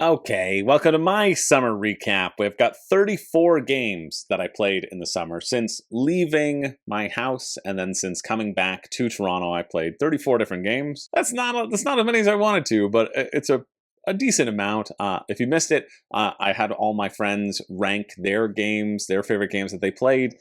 Okay, welcome to my summer recap. We've got 34 games that I played in the summer. Since leaving my house and then since coming back to Toronto, I played 34 different games. That's not as many as I wanted to, but it's a decent amount. If you missed it, I had all my friends rank their games, their favorite games that they played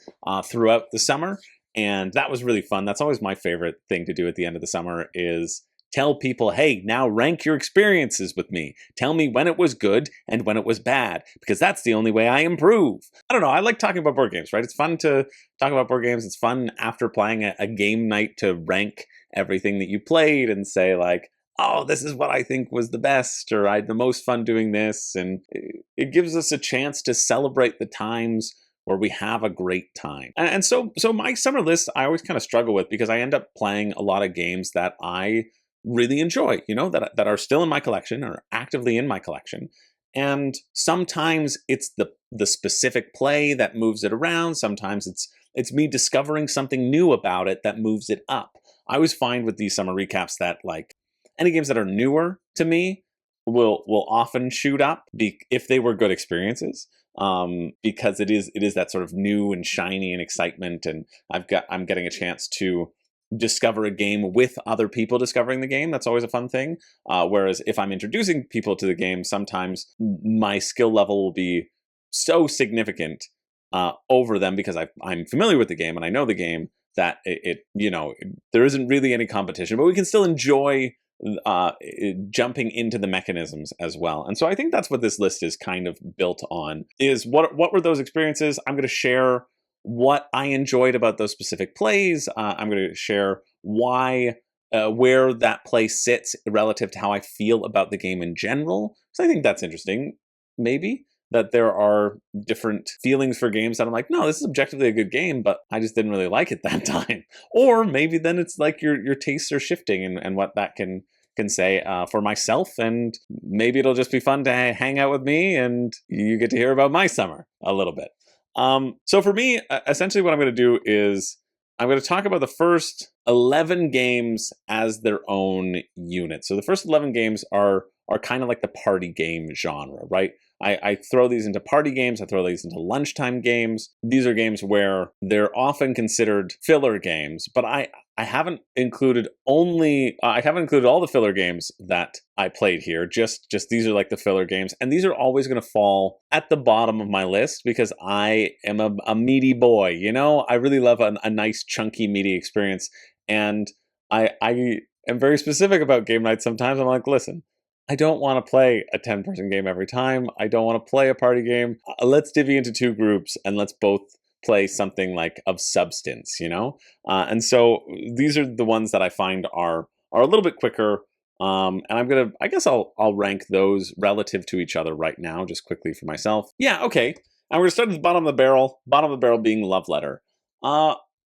throughout the summer, and that was really fun. That's always my favorite thing to do at the end of the summer is tell people, hey, now rank your experiences with me. Tell me when it was good and when it was bad, because that's the only way I improve. I don't know, I like talking about board games, right? It's fun to talk about board games. It's fun after playing a game night to rank everything that you played and say like, oh, this is what I think was the best, or I had the most fun doing this. And it gives us a chance to celebrate the times where we have a great time. And so my summer list, I always kind of struggle with because I end up playing a lot of games that I really enjoy, you know, that are still in my collection or actively in my collection. And sometimes it's the specific play that moves it around. Sometimes it's me discovering something new about it that moves it up. I always find with these summer recaps that like any games that are newer to me will often shoot up if they were good experiences. Because it is that sort of new and shiny and excitement, and I'm getting a chance to discover a game with other people discovering the game. That's always a fun thing. Whereas if I'm introducing people to the game, sometimes my skill level will be so significant over them because I'm familiar with the game and I know the game that there isn't really any competition, but we can still enjoy jumping into the mechanisms as well. And so I think that's what this list is kind of built on, is what were those experiences. I'm going to share what I enjoyed about those specific plays. I'm going to share why, where that play sits relative to how I feel about the game in general. So I think that's interesting, maybe, that there are different feelings for games that I'm like, no, this is objectively a good game, but I just didn't really like it that time. Or maybe then it's like your tastes are shifting and what that can say for myself, and maybe it'll just be fun to hang out with me and you get to hear about my summer a little bit. So for me, essentially what I'm going to do is I'm going to talk about the first 11 games as their own unit. So the first 11 games are kind of like the party game genre, right? I throw these into party games. I throw these into lunchtime games. These are games where they're often considered filler games, but I haven't included all the filler games that I played here. Just these are like the filler games, and these are always going to fall at the bottom of my list because I am a meaty boy. You know, I really love a nice chunky meaty experience, and I am very specific about game nights. Sometimes I'm like, listen, I don't want to play a 10-person game every time. I don't want to play a party game. Let's divvy into two groups and let's both play something like of substance, you know? And so these are the ones that I find are a little bit quicker. And I guess I'll rank those relative to each other right now, just quickly for myself. Yeah, okay. And we're going to start at the bottom of the barrel being Love Letter.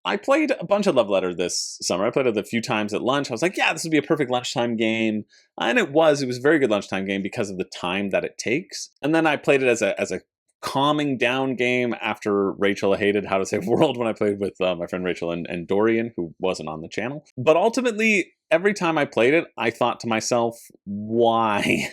I played a bunch of Love Letter this summer. I played it a few times at lunch. I was like, yeah, this would be a perfect lunchtime game. And it was a very good lunchtime game because of the time that it takes. And then I played it as a calming down game after Rachel hated How to Save the World when I played with my friend Rachel and Dorian, who wasn't on the channel. But ultimately, every time I played it, I thought to myself, why?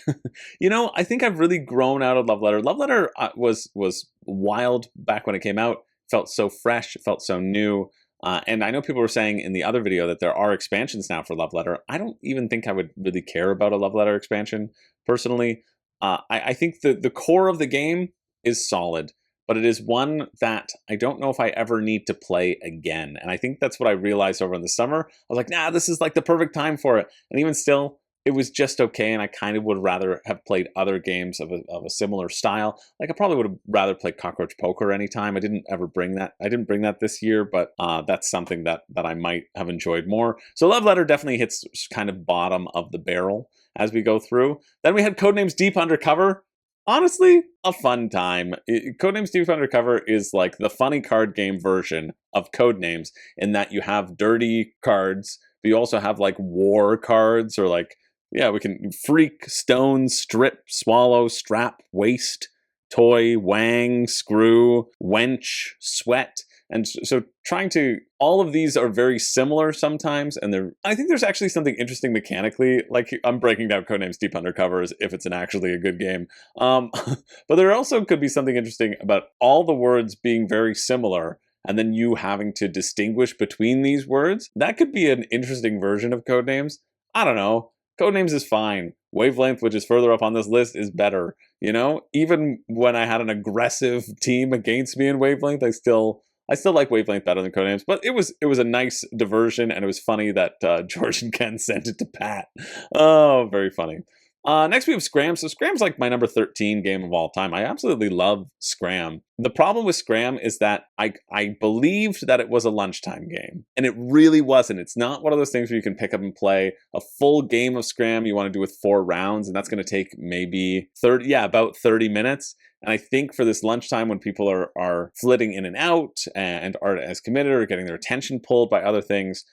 You know, I think I've really grown out of Love Letter. Love Letter was wild back when it came out. It felt so fresh. It felt so new. And I know people were saying in the other video that there are expansions now for Love Letter. I don't even think I would really care about a Love Letter expansion, personally. I think the core of the game is solid, but it is one that I don't know if I ever need to play again. And I think that's what I realized over the summer. I was like, nah, this is like the perfect time for it. And even still, it was just okay, and I kind of would rather have played other games of a similar style. Like I probably would have rather played Cockroach Poker anytime. I didn't bring that this year, but that's something that I might have enjoyed more. So Love Letter definitely hits kind of bottom of the barrel as we go through. Then we had Codenames Deep Undercover. Honestly, a fun time. Codenames Deep Undercover is like the funny card game version of Codenames in that you have dirty cards, but you also have like war cards or like, yeah, we can freak, stone, strip, swallow, strap, waste, toy, wang, screw, wench, sweat. And so trying to, all of these are very similar sometimes, and I think there's actually something interesting mechanically, like I'm breaking down Codenames Deep Undercover as if it's actually a good game. But there also could be something interesting about all the words being very similar, and then you having to distinguish between these words. That could be an interesting version of Codenames. I don't know. Codenames is fine. Wavelength, which is further up on this list, is better. You know, even when I had an aggressive team against me in Wavelength, I still like Wavelength better than Codenames. But it was a nice diversion, and it was funny that George and Ken sent it to Pat. Oh, very funny. Next we have Scram. So Scram's like my number 13 game of all time. I absolutely love Scram. The problem with Scram is that I believed that it was a lunchtime game, and it really wasn't. It's not one of those things where you can pick up and play a full game of Scram you want to do with 4 rounds, and that's going to take maybe about 30 minutes. And I think for this lunchtime, when people are flitting in and out and aren't as committed or getting their attention pulled by other things,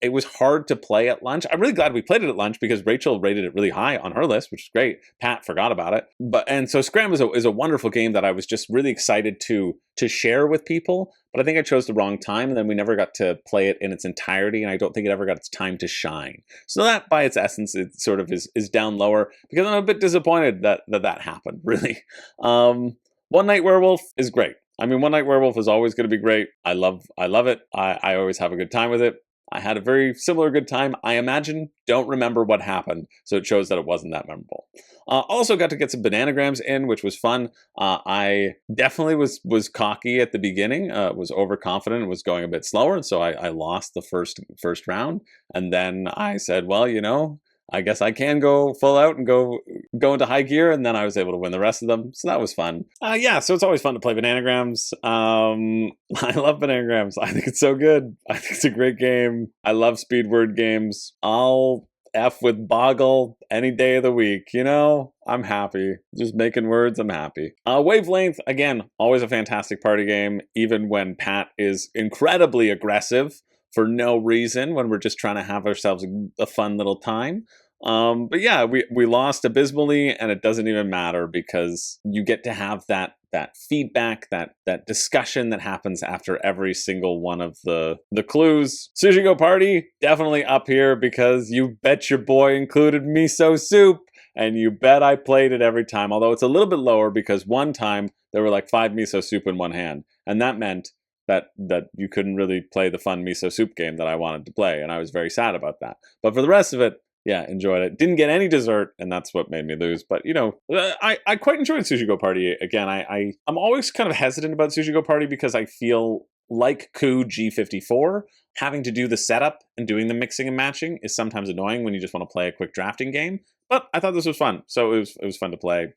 it was hard to play at lunch. I'm really glad we played it at lunch because Rachel rated it really high on her list, which is great. Pat forgot about it. And so Scram is a wonderful game that I was just really excited to share with people. But I think I chose the wrong time, and then we never got to play it in its entirety, and I don't think it ever got its time to shine. So that, by its essence, it sort of is down lower, because I'm a bit disappointed that happened, really. One Night Werewolf is great. I mean, One Night Werewolf is always going to be great. I love it. I always have a good time with it. I had a very similar good time. I imagine, don't remember what happened, so it shows that it wasn't that memorable. Also got to get some Bananagrams in, which was fun. I definitely was cocky at the beginning, was overconfident, and was going a bit slower, and so I lost the first round. And then I said, well, you know, I guess I can go full out and go into high gear, and then I was able to win the rest of them, so that was fun. So it's always fun to play Bananagrams. I love Bananagrams. I think it's so good. I think it's a great game. I love speed word games. I'll F with Boggle any day of the week, you know? I'm happy. Just making words, I'm happy. Wavelength, again, always a fantastic party game, even when Pat is incredibly aggressive for no reason, when we're just trying to have ourselves a fun little time. But yeah, we lost abysmally, and it doesn't even matter because you get to have that feedback, that discussion that happens after every single one of the clues. Sushi Go Party, definitely up here because you bet your boy included miso soup, and you bet I played it every time, although it's a little bit lower because one time there were like 5 miso soup in one hand, and that meant that you couldn't really play the fun miso soup game that I wanted to play, and I was very sad about that. But for the rest of it, yeah, enjoyed it. Didn't get any dessert, and that's what made me lose. But, you know, I quite enjoyed Sushi Go Party. Again, I'm always kind of hesitant about Sushi Go Party because I feel like Coup G54, having to do the setup and doing the mixing and matching is sometimes annoying when you just want to play a quick drafting game. But I thought this was fun, so it was fun to play.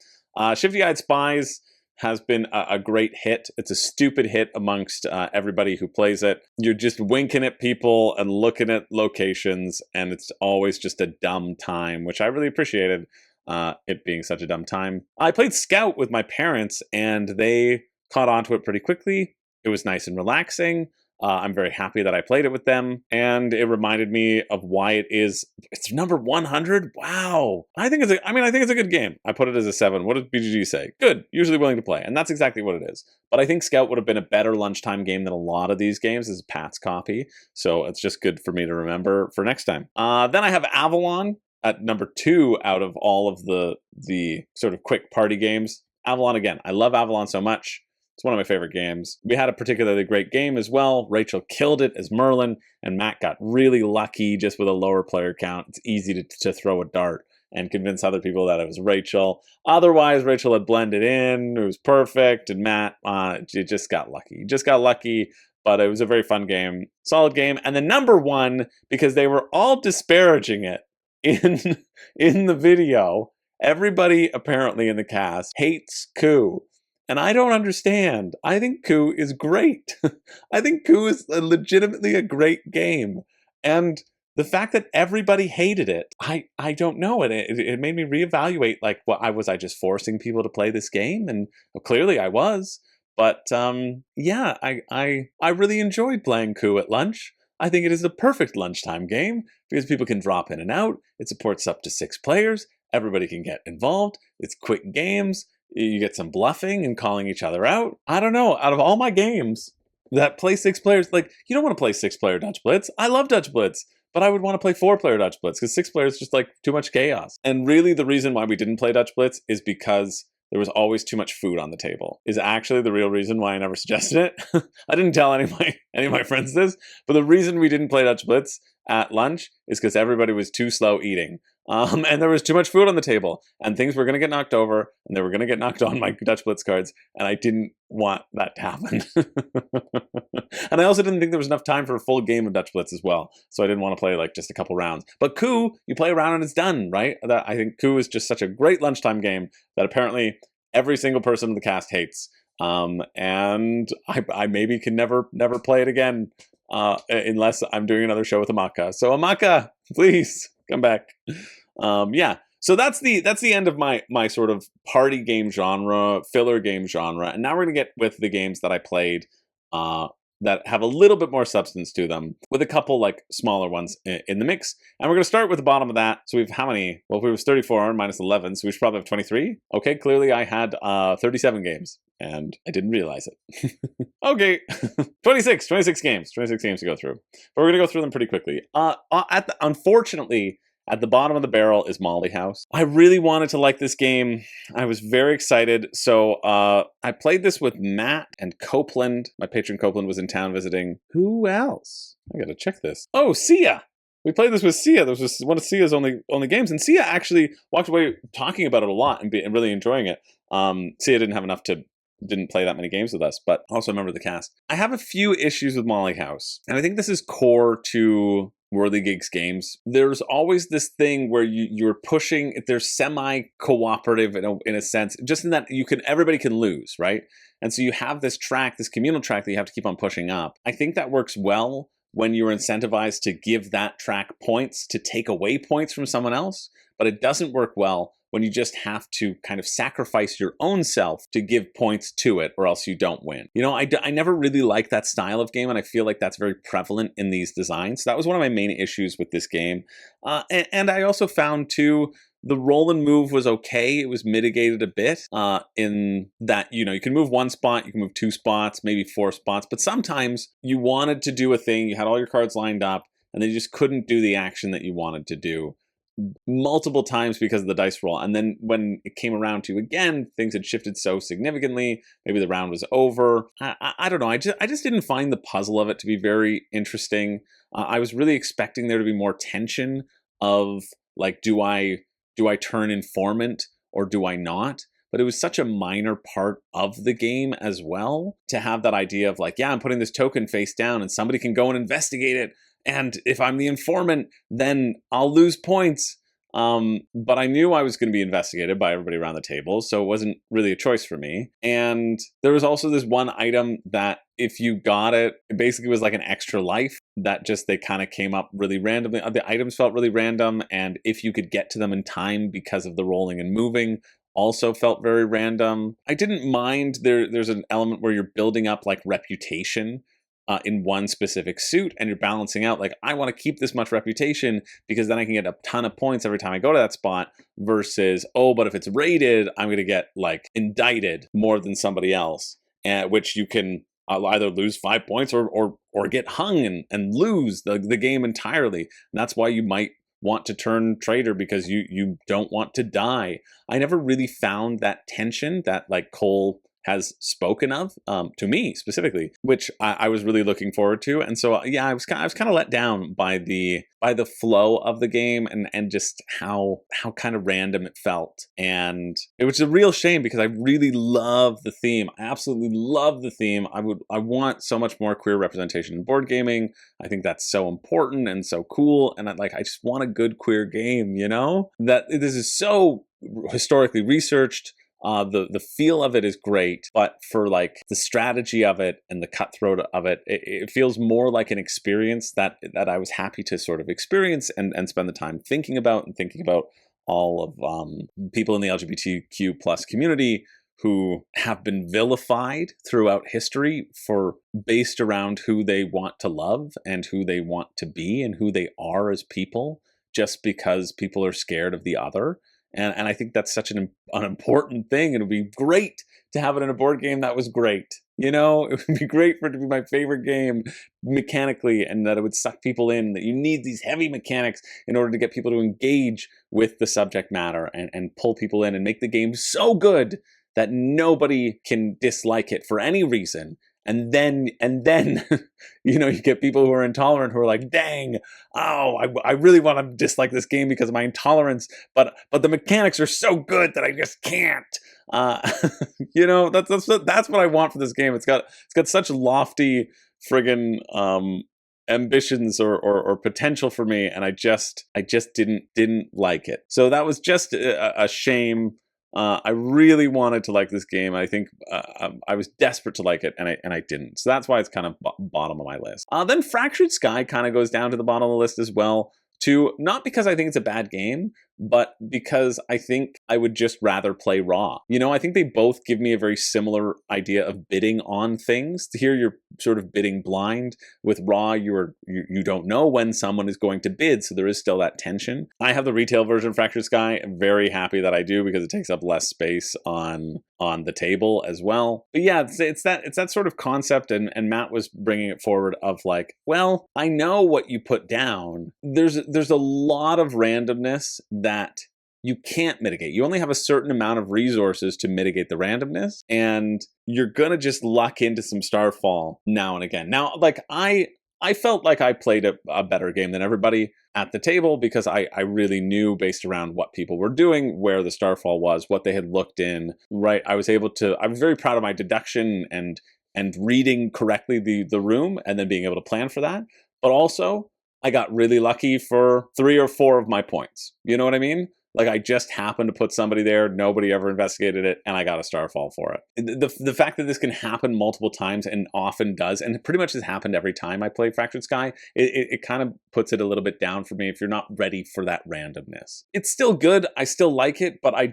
Shifty Spies has been a great hit. It's a stupid hit amongst everybody who plays it. You're just winking at people and looking at locations, and it's always just a dumb time, which I really appreciated, it being such a dumb time. I played Scout with my parents, and they caught on to it pretty quickly. It was nice and relaxing. I'm very happy that I played it with them, and it reminded me of why it's number 100. Wow. I think it's a good game. I put it as a 7. What did BGG say? Good. Usually willing to play. And that's exactly what it is. But I think Scout would have been a better lunchtime game than a lot of these games. This is Pat's copy. So it's just good for me to remember for next time. Then I have Avalon at number 2 out of all of the sort of quick party games. Avalon, again, I love Avalon so much. It's one of my favorite games. We had a particularly great game as well. Rachel killed it as Merlin, and Matt got really lucky just with a lower player count. It's easy to throw a dart and convince other people that it was Rachel. Otherwise, Rachel had blended in. It was perfect, and Matt just got lucky. He just got lucky, but it was a very fun game. Solid game. And the number 1, because they were all disparaging it in the video, everybody apparently in the cast hates Coup. And I don't understand. I think Coup is great. I think Coup is legitimately a great game. And the fact that everybody hated it, I don't know. It made me reevaluate, like, was I just forcing people to play this game? And clearly I was. But yeah, I really enjoyed playing Coup at lunch. I think it is the perfect lunchtime game because people can drop in and out. It supports up to 6 players. Everybody can get involved. It's quick games. You get some bluffing and calling each other out. I don't know. Out of all my games, that play 6 players. Like, you don't want to play 6-player Dutch Blitz. I love Dutch Blitz, but I would want to play 4-player Dutch Blitz because 6 players is just like too much chaos. And really the reason why we didn't play Dutch Blitz is because there was always too much food on the table, is actually the real reason why I never suggested it. I didn't tell any of my friends this, but the reason we didn't play Dutch Blitz at lunch is because everybody was too slow eating. And there was too much food on the table, and things were going to get knocked over, and they were going to get knocked on my Dutch Blitz cards, and I didn't want that to happen. And I also didn't think there was enough time for a full game of Dutch Blitz as well, so I didn't want to play like just a couple rounds. But Coup, you play a round and it's done, right? I think Coup is just such a great lunchtime game that apparently every single person in the cast hates. And I maybe can never play it again unless I'm doing another show with Amaka. So Amaka, please come back. Yeah. So that's the end of my sort of party game genre, filler game genre. And now we're going to get with the games that I played that have a little bit more substance to them, with a couple like smaller ones in the mix. And we're going to start with the bottom of that. So we've how many? Well, if it was 34 minus 11, so we should probably have 23. Okay, clearly I had 37 games, and I didn't realize it. Okay, 26 games to go through. But we're going to go through them pretty quickly. Unfortunately, at the bottom of the barrel is Molly House. I really wanted to like this game. I was very excited. So I played this with Matt and Copeland. My patron Copeland was in town visiting. Who else? I gotta check this. Oh, Sia. We played this with Sia. This was one of Sia's only games. And Sia actually walked away talking about it a lot and really enjoying it. Sia didn't play that many games with us, but also remember the cast. I have a few issues with Molly House, and I think this is core to Worthy Gigs games. There's always this thing where you're pushing, they're semi-cooperative in a sense, just in that everybody can lose, right? And so you have this communal track that you have to keep on pushing up. I think that works well when you're incentivized to give that track points to take away points from someone else, but it doesn't work well when you just have to kind of sacrifice your own self to give points to it, or else you don't win. You know, I never really liked that style of game, and I feel like that's very prevalent in these designs. So that was one of my main issues with this game. And I also found, too, the roll and move was okay. It was mitigated a bit in that, you can move 1 spot, you can move 2 spots, maybe 4 spots, but sometimes you wanted to do a thing, you had all your cards lined up, and then you just couldn't do the action that you wanted to do multiple times because of the dice roll. And then when it came around to, again, things had shifted so significantly, maybe the round was over. I don't know. I just didn't find the puzzle of it to be very interesting. I was really expecting there to be more tension of, like, do I turn informant or do I not? But it was such a minor part of the game as well, to have that idea of like, yeah, I'm putting this token face down and somebody can go and investigate it. And if I'm the informant, then I'll lose points. But I knew I was going to be investigated by everybody around the table, so it wasn't really a choice for me. And there was also this one item that if you got it, it basically was like an extra life that just they kind of came up really randomly. The items felt really random, and if you could get to them in time because of the rolling and moving, also felt very random. I didn't mind there's an element where you're building up like reputation in one specific suit, and you're balancing out like, I want to keep this much reputation because then I can get a ton of points every time I go to that spot, versus, oh, but if it's raided, I'm going to get like indicted more than somebody else, which you can either lose 5 points or get hung and lose the game entirely. And that's why you might want to turn traitor, because you don't want to die. I never really found that tension that like Cole has spoken of to me specifically, which I was really looking forward to. And so yeah, I was kind of let down by the flow of the game and just how kind of random it felt. And it was a real shame because I really love the theme. I absolutely love the theme. I want so much more queer representation in board gaming. I think that's so important and so cool. And I just want a good queer game, that this is so historically researched. The feel of it is great, but for like the strategy of it and the cutthroat of it, it feels more like an experience that I was happy to sort of experience and spend the time thinking about all of people in the LGBTQ plus community who have been vilified throughout history for based around who they want to love and who they want to be and who they are as people, just because people are scared of the other. And I think that's such an important thing. It would be great to have it in a board game that was great. You know, it would be great for it to be my favorite game mechanically, and that it would suck people in, that you need these heavy mechanics in order to get people to engage with the subject matter and pull people in and make the game so good that nobody can dislike it for any reason. And then, you know, you get people who are intolerant who are like, dang, oh, I really want to dislike this game because of my intolerance, but the mechanics are so good that I just can't. You know, that's what I want for this game. It's got such lofty friggin' ambitions or potential for me, and I just didn't like it. So that was just a shame. I really wanted to like this game. I think I was desperate to like it, and I didn't. So that's why it's kind of bottom of my list. Then Fractured Sky kind of goes down to the bottom of the list as well. Not because I think it's a bad game, but because I think I would just rather play Raw. You know, I think they both give me a very similar idea of bidding on things. Here you're sort of bidding blind. With Raw, you don't know when someone is going to bid, so there is still that tension. I have the retail version of Fractured Sky. I'm very happy that I do because it takes up less space on the table as well. But yeah, it's that sort of concept, and Matt was bringing it forward of like, well, I know what you put down. There's a lot of randomness that you can't mitigate. You only have a certain amount of resources to mitigate the randomness, and you're gonna just luck into some Starfall now and again. Now, like I felt like I played a better game than everybody at the table because I really knew, based around what people were doing, where the Starfall was, what they had looked in, right? I was very proud of my deduction and reading correctly the room and then being able to plan for that. But also, I got really lucky for 3 or 4 of my points. You know what I mean? Like, I just happened to put somebody there, nobody ever investigated it, and I got a Starfall for it. The fact that this can happen multiple times, and often does, and it pretty much has happened every time I play Fractured Sky, it kind of puts it a little bit down for me if you're not ready for that randomness. It's still good, I still like it, but I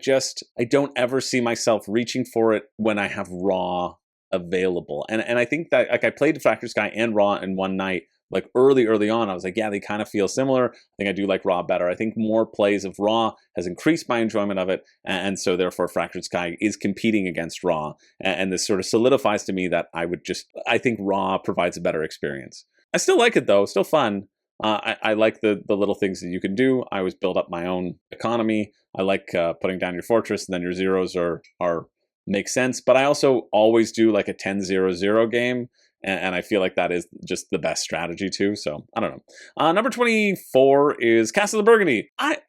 don't ever see myself reaching for it when I have Raw available. And I think that, like, I played Fractured Sky and Raw in one night, like early on. I was like, yeah, they kind of feel similar. I think I do like Raw better. I think more plays of Raw has increased my enjoyment of it, and so therefore Fractured Sky is competing against Raw, and this sort of solidifies to me that I think Raw provides a better experience. I still like it though, still fun. I like the little things that you can do. I always build up my own economy. I like putting down your fortress, and then your zeros are make sense. But I also always do like a 10-0-0 game. And I feel like that is just the best strategy too. So I don't know. Number 24 is Castles of Burgundy. I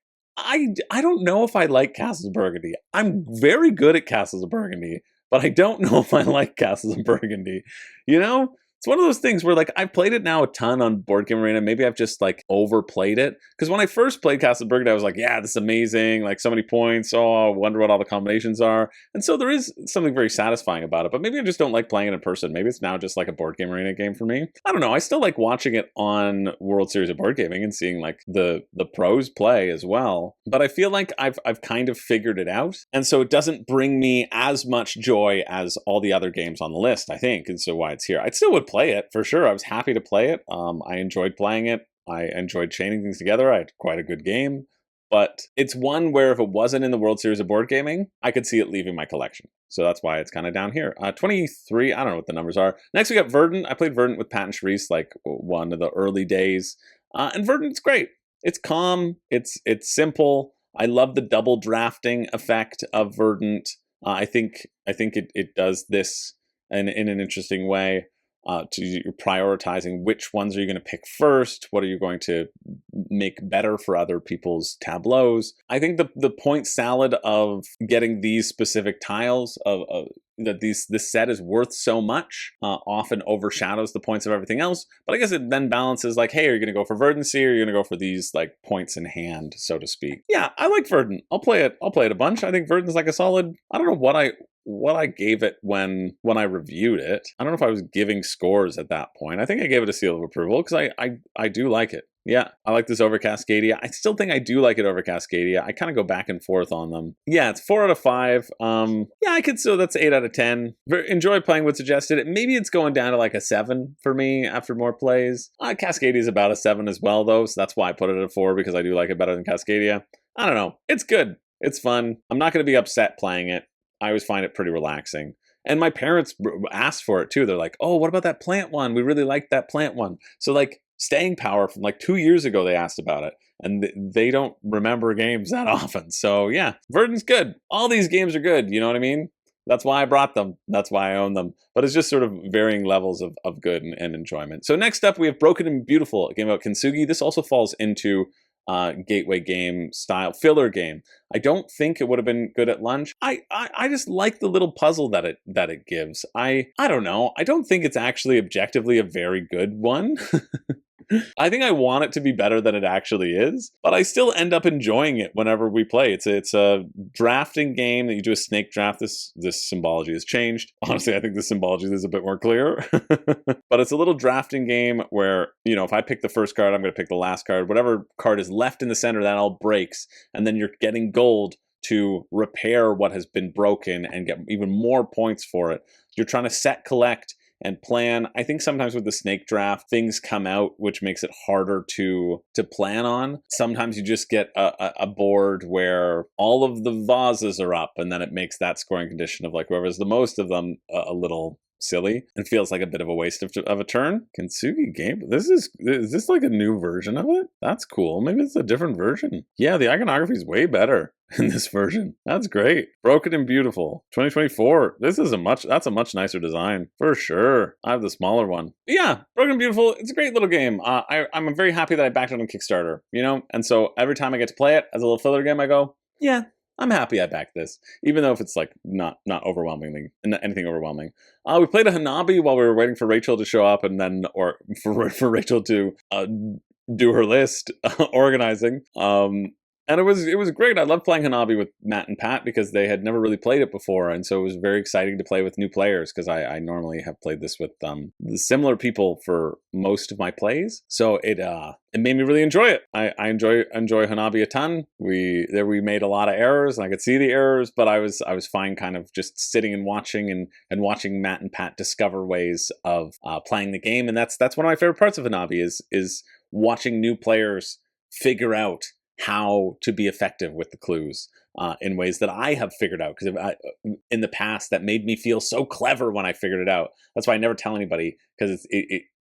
don't know if I like Castles of Burgundy. I'm very good at Castles of Burgundy, but I don't know if I like Castles of Burgundy. You know? It's one of those things where, like, I've played it now a ton on Board Game Arena. Maybe I've just, like, overplayed it. Because when I first played Castle of Burgundy, I was like, yeah, this is amazing. Like, so many points. Oh, I wonder what all the combinations are. And so there is something very satisfying about it. But maybe I just don't like playing it in person. Maybe it's now just, like, a Board Game Arena game for me. I don't know. I still like watching it on World Series of Board Gaming and seeing, like, the pros play as well. But I feel like I've kind of figured it out. And so it doesn't bring me as much joy as all the other games on the list, I think. And so why it's here. I still would play it for sure. I was happy to play it. I enjoyed playing it. I enjoyed chaining things together. I had quite a good game, but it's one where if it wasn't in the World Series of Board Gaming, I could see it leaving my collection. So that's why it's kind of down here. 23, I don't know what the numbers are. Next we got Verdant. I played Verdant with Pat and Charisse like one of the early days. And Verdant's great. It's calm. It's simple. I love the double drafting effect of Verdant. I think it does this in an interesting way. You're prioritizing which ones are you going to pick first, what are you going to make better for other people's tableaus. I think the point salad of getting these specific tiles that this set is worth so much often overshadows the points of everything else. But I guess it then balances like, hey, are you going to go for verdancy or are you going to go for these like points in hand, so to speak? Yeah, I like Verdant. I'll play it a bunch. I think Verdant's like a solid. I don't know what I gave it when I reviewed it. I don't know if I was giving scores at that point. I think I gave it a seal of approval because I do like it. Yeah, I like this over Cascadia. I still think I do like it over Cascadia. I kind of go back and forth on them. Yeah, it's 4 out of 5. Yeah, I could still, that's 8 out of 10. Enjoy playing what suggested. Maybe it's going down to like a 7 for me after more plays. Cascadia is about a 7 as well, though, so that's why I put it at a 4 because I do like it better than Cascadia. I don't know. It's good. It's fun. I'm not going to be upset playing it. I always find it pretty relaxing. And my parents asked for it too. They're like, oh, what about that plant one? We really liked that plant one. So like staying power from like 2 years ago, they asked about it. And they don't remember games that often. So yeah, Verdant's good. All these games are good. You know what I mean? That's why I brought them. That's why I own them. But it's just sort of varying levels of good and enjoyment. So next up, we have Broken and Beautiful, a game about kintsugi. This also falls into gateway game style filler game. I don't think it would have been good at lunch. I just like the little puzzle that it gives. I don't know. I don't think it's actually objectively a very good one. I think I want it to be better than it actually is, but I still end up enjoying it whenever we play. It's a drafting game that you do a snake draft. This symbology has changed. Honestly, I think the symbology is a bit more clear. But it's a little drafting game where, you know, if I pick the first card, I'm going to pick the last card. Whatever card is left in the center, that all breaks, and then you're getting gold to repair what has been broken and get even more points for it. You're trying to set, collect, and plan. I think sometimes with the snake draft, things come out which makes it harder to plan on. Sometimes you just get a board where all of the vases are up, and then it makes that scoring condition of like whoever's the most of them a little silly and feels like a bit of a waste of a turn. Kintsugi game. Is this like a new version of it? That's cool. Maybe it's a different version. Yeah, the iconography is way better in this version. That's great. Broken and Beautiful 2024. That's a much nicer design for sure. I have the smaller one. But yeah, Broken and Beautiful. It's a great little game. I'm very happy that I backed it on Kickstarter. You know, and so every time I get to play it as a little filler game, I go, yeah, I'm happy I backed this, even though if it's like not overwhelmingly anything overwhelming. We played a Hanabi while we were waiting for Rachel to show up, and then for Rachel to do her list organizing. And it was great. I loved playing Hanabi with Matt and Pat because they had never really played it before, and so it was very exciting to play with new players because I normally have played this with similar people for most of my plays. So it made me really enjoy it. I enjoy Hanabi a ton. We made a lot of errors, and I could see the errors, but I was fine kind of just sitting and watching watching Matt and Pat discover ways of playing the game, and that's one of my favorite parts of Hanabi is watching new players figure out how to be effective with the clues in ways that I have figured out. Because in the past, that made me feel so clever when I figured it out. That's why I never tell anybody, because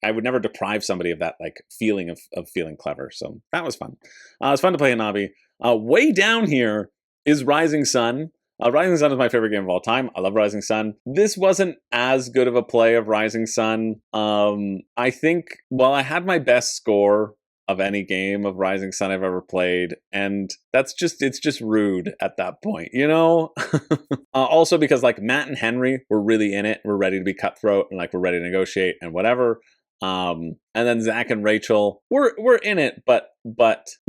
I would never deprive somebody of that like feeling of feeling clever. So that was fun. It was fun to play Hanabi. Way down here is Rising Sun. Rising Sun is my favorite game of all time. I love Rising Sun. This wasn't as good of a play of Rising Sun. I think, well, I had my best score of any game of Rising Sun I've ever played, and it's just rude at that point, you know? Also because like Matt and Henry were really in it, we're ready to be cutthroat, and like we're ready to negotiate and whatever. And then Zach and Rachel were in it, but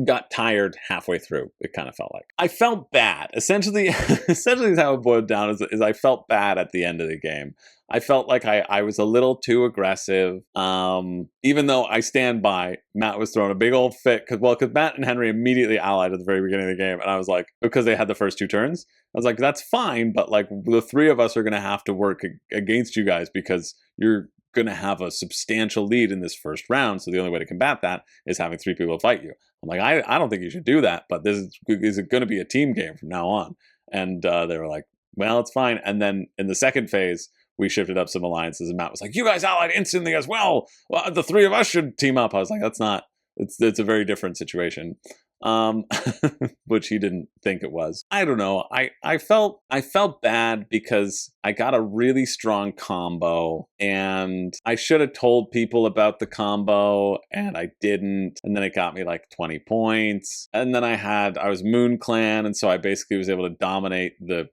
got tired halfway through. It kind of felt like I felt bad. Essentially how it boiled down is I felt bad at the end of the game. I felt like I was a little too aggressive. Even though I stand by, Matt was throwing a big old fit because Matt and Henry immediately allied at the very beginning of the game, and I was like, because they had the first 2 turns, I was like, that's fine, but like the 3 of us are gonna have to work against you guys because you're going to have a substantial lead in this first round. So the only way to combat that is having 3 people fight you. I'm like, I don't think you should do that, but this is going to be a team game from now on. And they were like, well, it's fine. And then in the second phase, we shifted up some alliances, and Matt was like, you guys allied instantly as well. Well, the 3 of us should team up. I was like, it's a very different situation. Which he didn't think it was. I don't know. I felt bad because I got a really strong combo, and I should have told people about the combo, and I didn't. And then it got me like 20 points. And then I was Moon Clan, and so I basically was able to dominate the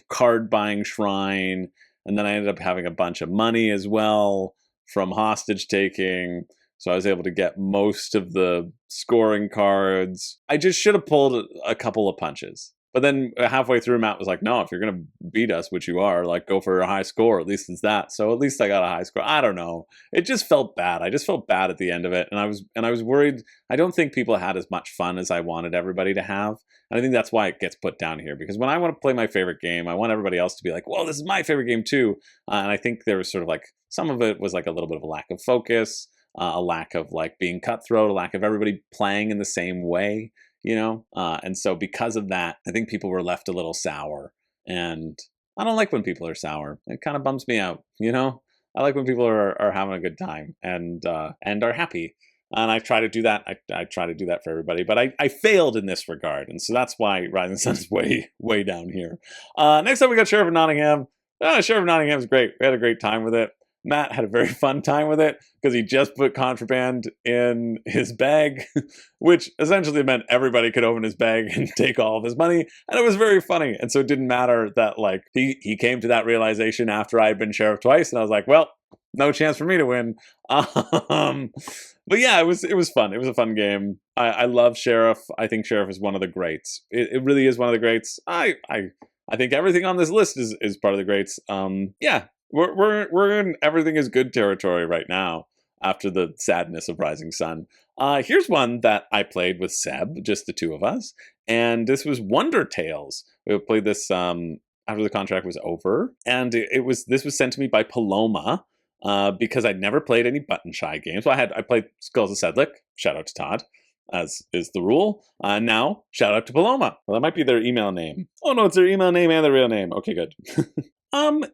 card buying shrine. And then I ended up having a bunch of money as well from hostage taking. So I was able to get most of the scoring cards. I just should have pulled a couple of punches. But then halfway through, Matt was like, no, if you're going to beat us, which you are, like go for a high score. At least it's that. So at least I got a high score. I don't know. It just felt bad. I just felt bad at the end of it. And I was worried. I don't think people had as much fun as I wanted everybody to have. And I think that's why it gets put down here. Because when I want to play my favorite game, I want everybody else to be like, well, this is my favorite game too. And I think there was sort of like, some of it was like a little bit of a lack of focus. A lack of like being cutthroat, a lack of everybody playing in the same way, you know? And so because of that, I think people were left a little sour. And I don't like when people are sour. It kind of bums me out, you know? I like when people are having a good time and are happy. And I try to do that. I try to do that for everybody, but I failed in this regard, and so that's why Rising Sun is way down here. Next up, we got Sheriff of Nottingham. Sheriff of Nottingham is great. We had a great time with it. Matt had a very fun time with it because he just put contraband in his bag, which essentially meant everybody could open his bag and take all of his money, and it was very funny. And so it didn't matter that like he came to that realization after I had been sheriff twice, and I was like, well, no chance for me to win. But yeah, it was fun. It was a fun game. I love Sheriff. I think Sheriff is one of the greats. It really is one of the greats. I think everything on this list is part of the greats. Yeah, we're in everything is good territory right now after the sadness of Rising Sun. Here's one that I played with Seb, just the two of us, and this was Wonder Tales. We played this after the contract was over, and this was sent to me by Paloma. Because I'd never played any button shy games. Well, I played Skulls of Sedlick. Shout out to Todd, as is the rule. Now, shout out to Paloma. Well, that might be their email name. Oh no, it's their email name and their real name. Okay, good.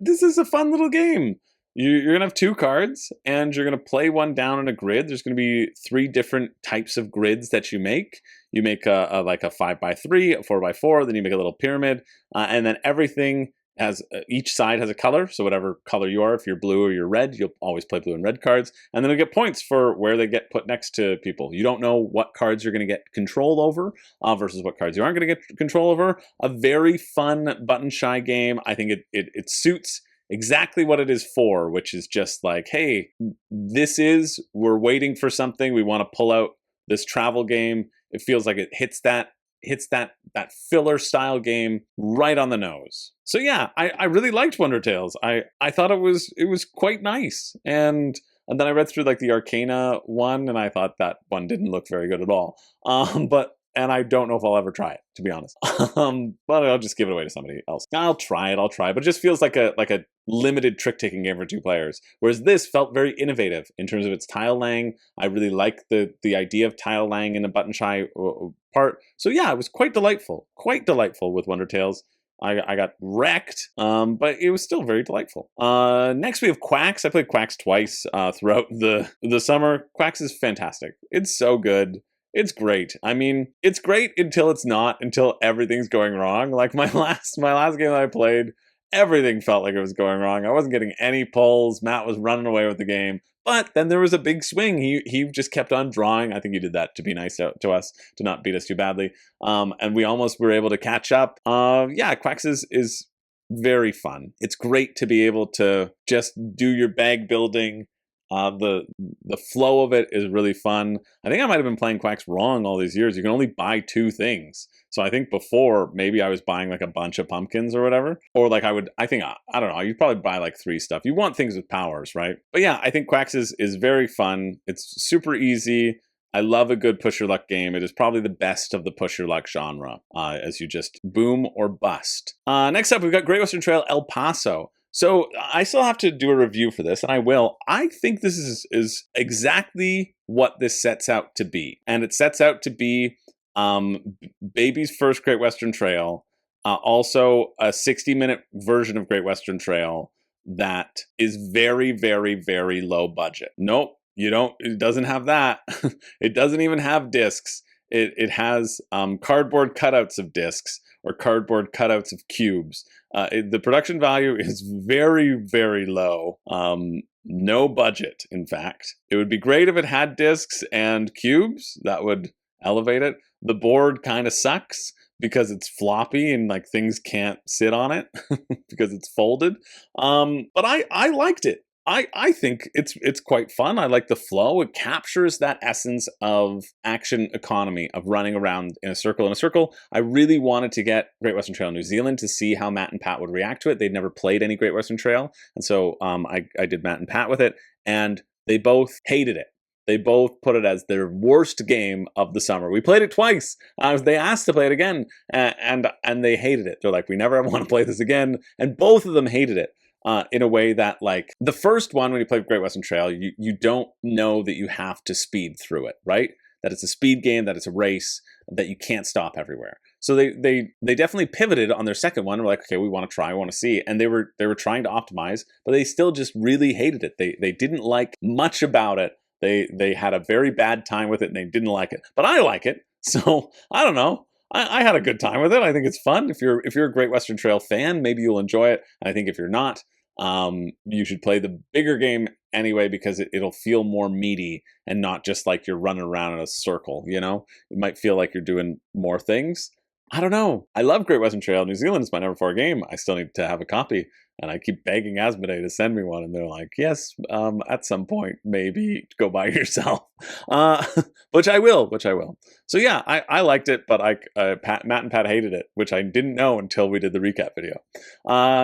This is a fun little game. You're gonna have 2 cards, and you're gonna play one down on a grid. There's gonna be 3 different types of grids that you make. You make like a 5x3, a 4x4, then you make a little pyramid, and then everything has each side has a color, so whatever color you are, if you're blue or you're red, you'll always play blue and red cards, and then you'll get points for where they get put next to people. You don't know what cards you're going to get control over versus what cards you aren't going to get control over. A very fun button shy game. I think it suits exactly what it is for, which is just like, hey, we're waiting for something. We want to pull out this travel game. It feels like it hits that filler style game right on the nose. So yeah, I really liked Wonder Tales. I thought it was quite nice. And then I read through like the Arcana one, and I thought that one didn't look very good at all. And I don't know if I'll ever try it, to be honest. But I'll just give it away to somebody else. I'll try it, but it just feels like a limited trick-taking game for 2 players. Whereas this felt very innovative in terms of its tile laying. I really like the idea of tile laying in a button shy part. So yeah, it was quite delightful with Wonder Tales. I got wrecked, but it was still very delightful. Next we have Quacks. I played Quacks twice throughout the summer. Quacks is fantastic. It's so good. It's great. I mean, it's great until it's not, until everything's going wrong. Like my last game that I played, everything felt like it was going wrong. I wasn't getting any pulls. Matt was running away with the game. But then there was a big swing. He just kept on drawing. I think he did that to be nice to us, to not beat us too badly. And we almost were able to catch up. Yeah, Quacks is very fun. It's great to be able to just do your bag building. The flow of it is really fun. I think I might have been playing Quacks wrong all these years. You can only buy 2 things. So I think before, maybe I was buying like a bunch of pumpkins or whatever. Or like I don't know, you'd probably buy like 3 stuff. You want things with powers, right? But yeah, I think Quacks is very fun. It's super easy. I love a good push your luck game. It is probably the best of the push your luck genre, as you just boom or bust. Next up, we've got Great Western Trail El Paso. So I still have to do a review for this, and I will. I think this is exactly what this sets out to be. And it sets out to be Baby's first Great Western Trail, also a 60-minute version of Great Western Trail that is very, very, very low budget. Nope, it doesn't have that. It doesn't even have discs. It has cardboard cutouts of discs or cardboard cutouts of cubes. The production value is very, very low. No budget, in fact. It would be great if it had discs and cubes. That would elevate it. The board kind of sucks because it's floppy and like things can't sit on it because it's folded. But I liked it. I think it's quite fun. I like the flow. It captures that essence of action economy, of running around in a circle. In a circle, I really wanted to get Great Western Trail New Zealand to see how Matt and Pat would react to it. They'd never played any Great Western Trail. And so I did Matt and Pat with it, and they both hated it. They both put it as their worst game of the summer. We played it twice. They asked to play it again, and they hated it. They're like, we never ever want to play this again. And both of them hated it. In a way that, like, the first one, when you play Great Western Trail, you don't know that you have to speed through it, right? That it's a speed game, that it's a race. that you can't stop everywhere. So they definitely pivoted on their second one. We're like, okay, we want to try, we want to see, and they were trying to optimize, but they still just really hated it. They didn't like much about it. They had a very bad time with it, and they didn't like it. But I like it, so I don't know. I had a good time with it. I think it's fun. If you're a Great Western Trail fan, maybe you'll enjoy it. I think if you're not, you should play the bigger game anyway, because it'll feel more meaty and not just like you're running around in a circle, you know? It might feel like you're doing more things. I don't know. I love Great Western Trail New Zealand. It's my number 4 game. I still need to have a copy, and I keep begging Asmodee to send me one, and they're like, yes, at some point, maybe go buy it yourself, which I will. So yeah, I liked it, but Matt and Pat hated it, which I didn't know until we did the recap video.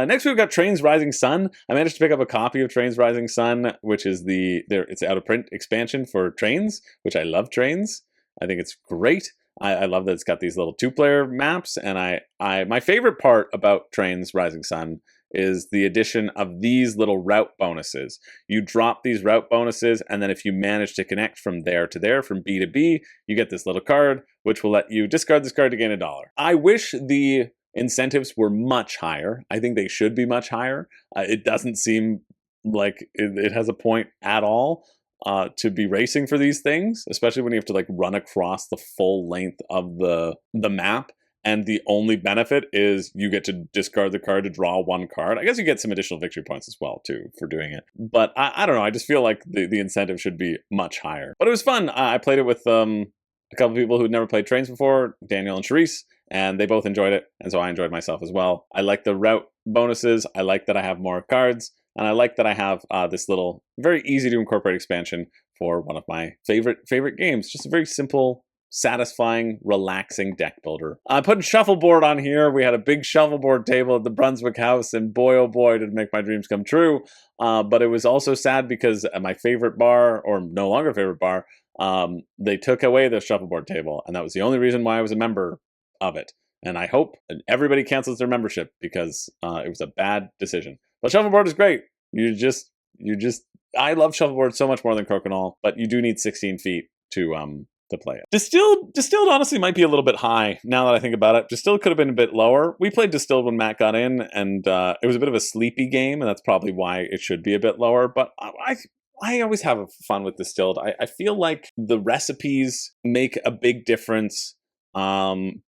Next we've got Trains Rising Sun. I managed to pick up a copy of Trains Rising Sun, which is it's out of print expansion for Trains, which I love Trains. I think it's great. I love that it's got these little 2-player maps, and my favorite part about Trains Rising Sun is the addition of these little route bonuses. You drop these route bonuses, and then if you manage to connect from there to there, from B to B, you get this little card, which will let you discard this card to gain $1. I wish the incentives were much higher. I think they should be much higher. It doesn't seem like it has a point at all to be racing for these things, especially when you have to like run across the full length of the map. And the only benefit is you get to discard the card to draw 1 card. I guess you get some additional victory points as well, too, for doing it. But I don't know. I just feel like the incentive should be much higher. But it was fun. I played it with a couple people who'd never played Trains before, Daniel and Charisse, and they both enjoyed it. And so I enjoyed myself as well. I like the route bonuses. I like that I have more cards. And I like that I have this little, very easy to incorporate expansion for one of my favorite games. Just a very simple, satisfying, relaxing deck builder. I put Shuffleboard on here. We had a big Shuffleboard table at the Brunswick house, and boy, oh boy, did it make my dreams come true. But it was also sad because at my favorite bar, or no longer favorite bar, they took away the Shuffleboard table, and that was the only reason why I was a member of it. And I hope everybody cancels their membership because it was a bad decision. But Shuffleboard is great. I love Shuffleboard so much more than Crokinole, but you do need 16 feet to play it. Distilled honestly might be a little bit high now that I think about it. Distilled could have been a bit lower. We played Distilled when Matt got in, and it was a bit of a sleepy game, and that's probably why it should be a bit lower. But I always have fun with Distilled. I feel like the recipes make a big difference.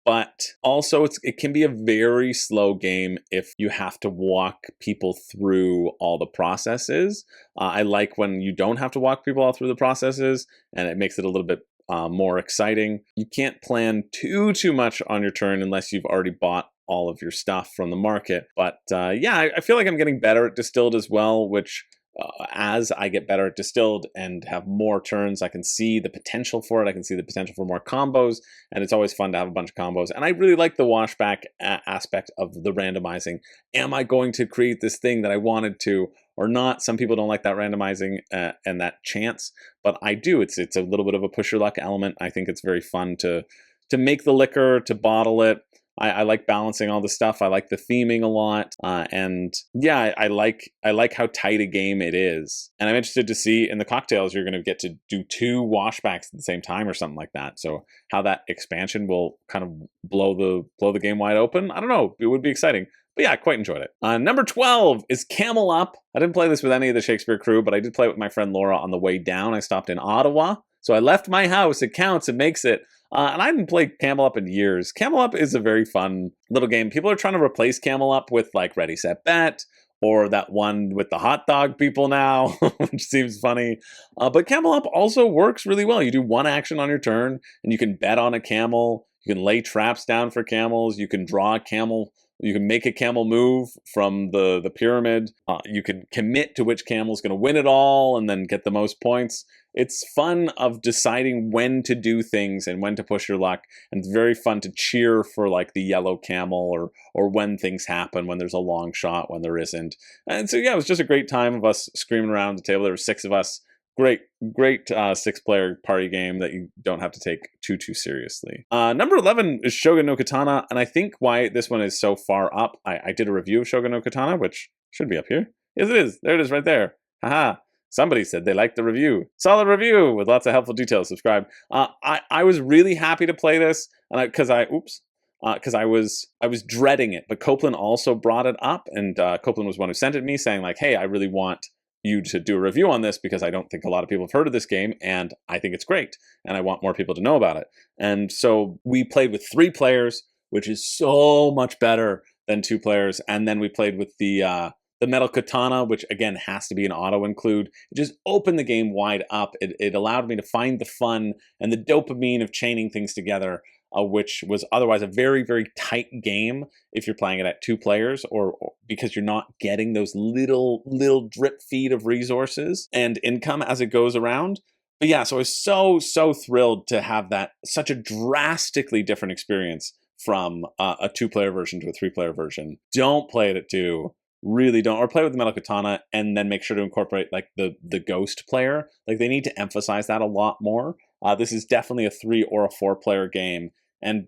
But also it can be a very slow game if you have to walk people through all the processes. I like when you don't have to walk people all through the processes, and it makes it a little bit more exciting. You can't plan too much on your turn unless you've already bought all of your stuff from the market. But yeah, I feel like I'm getting better at Distilled as well, which as I get better at Distilled and have more turns, I can see the potential for it. I can see the potential for more combos, and it's always fun to have a bunch of combos. And I really like the washback aspect of the randomizing. Am I going to create this thing that I wanted to or not? Some people don't like that randomizing and that chance, but I do. It's a little bit of a push your luck element. I think it's very fun to make the liquor, to bottle it. I like balancing all the stuff. I like the theming a lot. And yeah, I like how tight a game it is. And I'm interested to see in the cocktails, you're going to get to do 2 washbacks at the same time or something like that. So how that expansion will kind of blow the game wide open. I don't know. It would be exciting. But yeah, I quite enjoyed it. Number 12 is Camel Up. I didn't play this with any of the Shakespeare crew, but I did play it with my friend Laura on the way down. I stopped in Ottawa. So I left my house. It counts. It makes it. And I haven't played Camel Up in years. Camel Up is a very fun little game. People are trying to replace Camel Up with like Ready, Set, Bet, or that one with the hot dog people now, which seems funny. But Camel Up also works really well. You do 1 action on your turn, and you can bet on a camel. You can lay traps down for camels. You can draw a camel. You can make a camel move from the pyramid. You can commit to which camel is going to win it all and then get the most points. It's fun of deciding when to do things and when to push your luck. And it's very fun to cheer for like the yellow camel or when things happen, when there's a long shot, when there isn't. And so, yeah, it was just a great time of us screaming around the table. There were 6 of us. Great 6-player party game that you don't have to take too seriously. Number 11 is Shogun No Katana, and I think why this one is so far up, I did a review of Shogun No Katana, which should be up here. Yes, it is. There it is right there. Haha. Somebody said they liked the review. Solid review with lots of helpful details. Subscribe. I was really happy to play this, and because I was dreading it, but Copeland also brought it up, and Copeland was one who sent it to me saying like, hey, I really want you to do a review on this because I don't think a lot of people have heard of this game, and I think it's great, and I want more people to know about it. And so we played with 3 players, which is so much better than 2 players, and then we played with the Metal Katana, which again has to be an auto include. It just opened the game wide up. It allowed me to find the fun and the dopamine of chaining things together, which was otherwise a very, very tight game if you're playing it at 2 players, or because you're not getting those little drip feed of resources and income as it goes around. But yeah, so I was so thrilled to have that, such a drastically different experience from a 2-player version to a 3-player version. Don't play it at 2. Really don't. Or play with the Metal Katana and then make sure to incorporate like the ghost player. Like they need to emphasize that a lot more. This is definitely a 3 or a 4-player game. And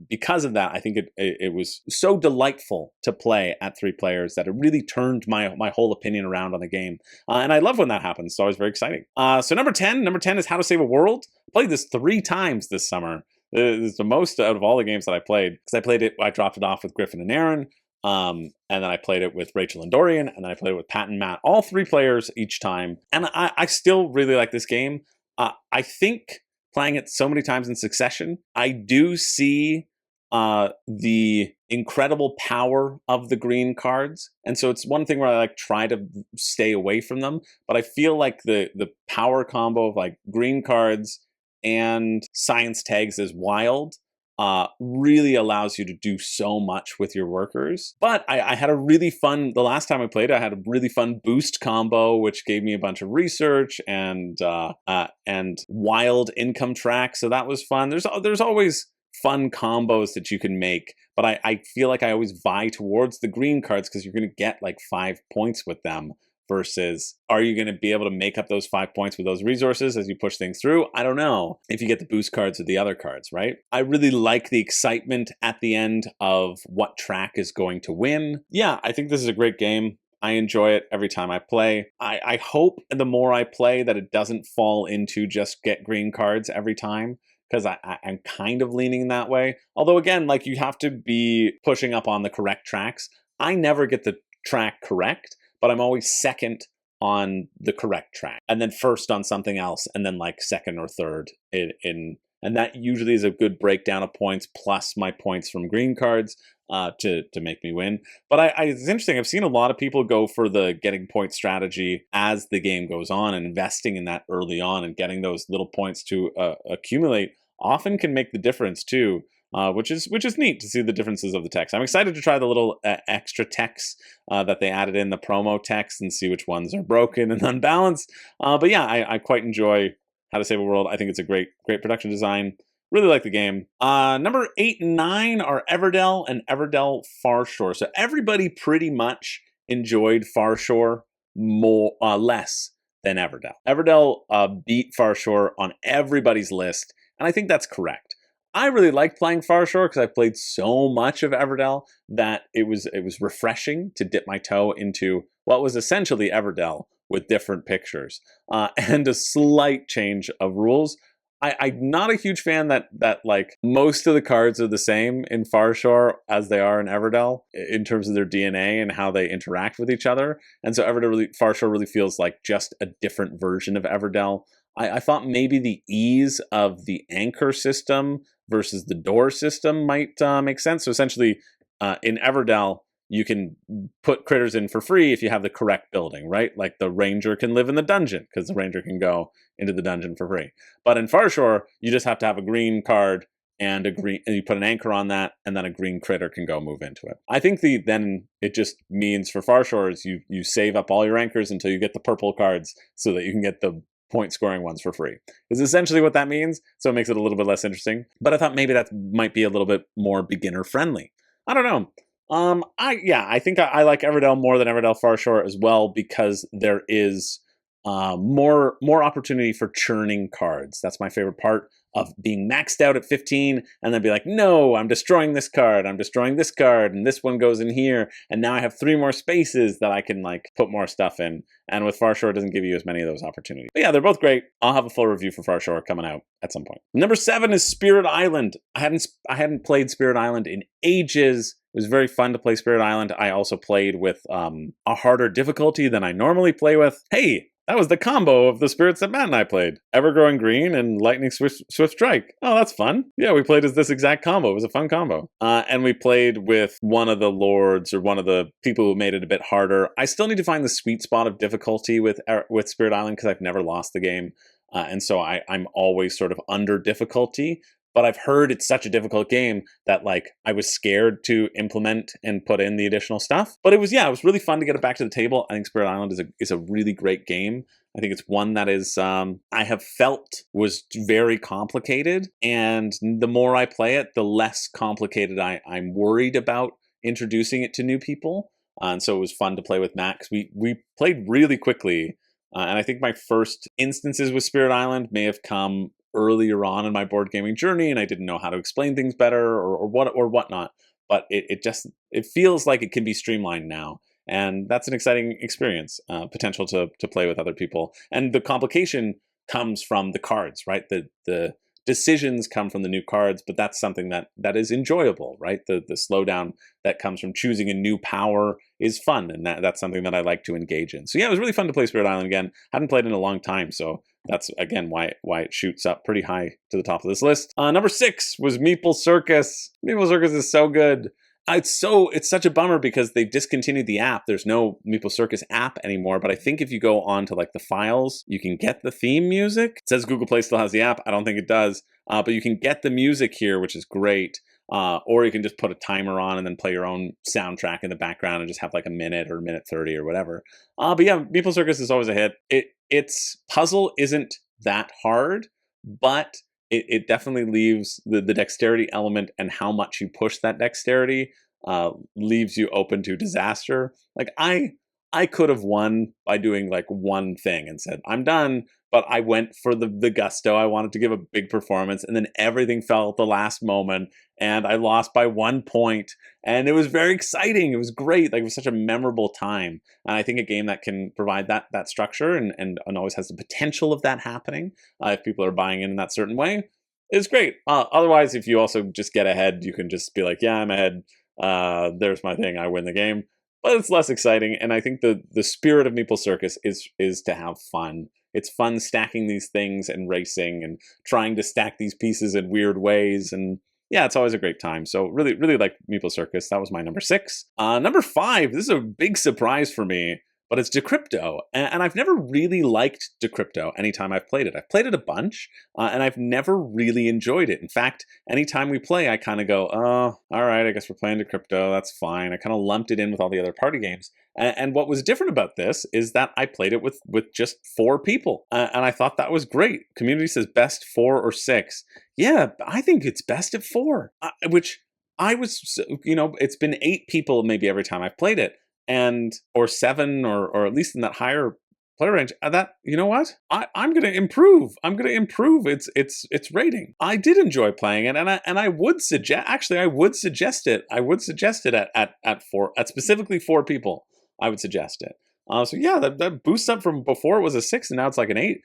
because of that, I think it was so delightful to play at 3 players that it really turned my whole opinion around on the game. And I love when that happens. It's always very exciting. So number 10 is How to Save a World. I played this 3 times this summer. This is the most out of all the games that I played, because I dropped it off with Griffin and Aaron. And then I played it with Rachel and Dorian, and then I played it with Pat and Matt, all 3 players each time. And I still really like this game. I think playing it so many times in succession, I do see the incredible power of the green cards. And so it's one thing where I like try to stay away from them, but I feel like the power combo of like green cards and science tags is wild. Really allows you to do so much with your workers. But I had a really fun, the last time I played, I had a really fun boost combo, which gave me a bunch of research and wild income tracks. So that was fun. There's always fun combos that you can make, but I feel like I always vie towards the green cards because you're going to get like 5 points with them. Versus, are you going to be able to make up those 5 points with those resources as you push things through? I don't know if you get the boost cards or the other cards, right? I really like the excitement at the end of what track is going to win. Yeah, I think this is a great game. I enjoy it every time I play. I hope the more I play that it doesn't fall into just get green cards every time, because I'm kind of leaning that way. Although again, like you have to be pushing up on the correct tracks. I never get the track correct, but I'm always second on the correct track, and then first on something else, and then like second or third in and that usually is a good breakdown of points plus my points from green cards to make me win. But it's interesting. I've seen a lot of people go for the getting point strategy as the game goes on, and investing in that early on and getting those little points to accumulate often can make the difference too. Which is neat to see the differences of the text. I'm excited to try the little extra text that they added in the promo text and see which ones are broken and unbalanced. But yeah, I quite enjoy How to Save a World. I think it's a great production design. Really like the game. Number 8 and 9 are Everdell and Everdell Farshore. So everybody pretty much enjoyed Farshore less than Everdell. Everdell beat Farshore on everybody's list, and I think that's correct. I really liked playing Farshore because I played so much of Everdell that it was refreshing to dip my toe into what was essentially Everdell with different pictures and a slight change of rules. I'm not a huge fan that like most of the cards are the same in Farshore as they are in Everdell in terms of their DNA and how they interact with each other. And so Farshore really feels like just a different version of Everdell. I thought maybe the ease of the anchor system versus the door system might make sense. So essentially, in Everdell, you can put critters in for free if you have the correct building, right? Like the ranger can live in the dungeon because the ranger can go into the dungeon for free. But in Farshore, you just have to have a green card and you put an anchor on that, and then a green critter can go move into it. I think then it just means for Farshore is you save up all your anchors until you get the purple cards so that you can get the point scoring ones for free is essentially what that means. So it makes it a little bit less interesting, but I thought maybe that might be a little bit more beginner friendly. I don't know. I think I like Everdell more than Everdell Farshore as well, because there is more opportunity for churning cards. That's my favorite part of being maxed out at 15 and then be like, no, I'm destroying this card, I'm destroying this card, and this one goes in here, and now I have 3 more spaces that I can like put more stuff in. And with Farshore, it doesn't give you as many of those opportunities. But yeah, they're both great. I'll have a full review for Farshore coming out at some point. Number 7 is Spirit Island. I hadn't played Spirit Island in ages. It was very fun to play Spirit Island. I also played with a harder difficulty than I normally play with. Hey, that was the combo of the spirits that Matt and I played. Ever-Growing Green and Lightning Swift Strike. Oh, that's fun. Yeah, we played as this exact combo. It was a fun combo. And we played with one of the lords or one of the people who made it a bit harder. I still need to find the sweet spot of difficulty with Spirit Island because I've never lost the game. And so I'm always sort of under difficulty. But I've heard it's such a difficult game that like I was scared to implement and put in the additional stuff. But it was really fun to get it back to the table. I think Spirit Island is a really great game. I think it's one that is I have felt was very complicated, and the more I play it, the less complicated I'm worried about introducing it to new people. And so it was fun to play with Matt because we played really quickly. And I think my first instances with Spirit Island may have come earlier on in my board gaming journey, and I didn't know how to explain things better or whatnot. But it feels like it can be streamlined now, and that's an exciting experience, potential to play with other people. And the complication comes from the cards, right? The decisions come from the new cards, but that's something that is enjoyable, right? The slowdown that comes from choosing a new power is fun, and that's something that I like to engage in. So yeah, it was really fun to play Spirit Island again. Hadn't played in a long time, so that's again why it shoots up pretty high to the top of this list. Number 6 was Meeple Circus. Meeple Circus is so good. It's such a bummer because they've discontinued the app. There's no Meeple Circus app anymore, but I think if you go on to like the files, you can get the theme music. It says Google Play still has the app. I don't think it does, but you can get the music here, which is great. Or you can just put a timer on and then play your own soundtrack in the background and just have like a minute or a minute 30 or whatever. But yeah, Meeple Circus is always a hit. Its puzzle isn't that hard, but it definitely leaves the dexterity element and how much you push that dexterity leaves you open to disaster. Like I could have won by doing like one thing and said, I'm done. But I went for the gusto. I wanted to give a big performance, and then everything fell at the last moment, and I lost by 1 point. And it was very exciting. It was great. Like, it was such a memorable time. And I think a game that can provide that structure and always has the potential of that happening, if people are buying in that certain way, is great. Otherwise, if you also just get ahead, you can just be like, yeah, I'm ahead. There's my thing. I win the game. But it's less exciting. And I think the spirit of Meeple Circus is to have fun. It's fun stacking these things and racing and trying to stack these pieces in weird ways. And yeah, it's always a great time. So really, really like Meeple Circus. That was my number 6. Number 5, this is a big surprise for me, but it's Decrypto. And I've never really liked Decrypto anytime I've played it. I've played it a bunch, and I've never really enjoyed it. In fact, anytime we play, I kind of go, oh, all right, I guess we're playing Decrypto. That's fine. I kind of lumped it in with all the other party games. And what was different about this is that I played it with just 4 people. And I thought that was great. Community says best 4 or 6. Yeah, I think it's best at 4, which I was, it's been 8 people maybe every time I've played it. Or 7, or at least in that higher player range. That, you know what? I'm going to improve. I'm going to improve its rating. I did enjoy playing it, and I would suggest. Actually, I would suggest it. I would suggest it at 4, at specifically 4 people. I would suggest it. So yeah, that boosts up from before it was a 6, and now it's like an 8.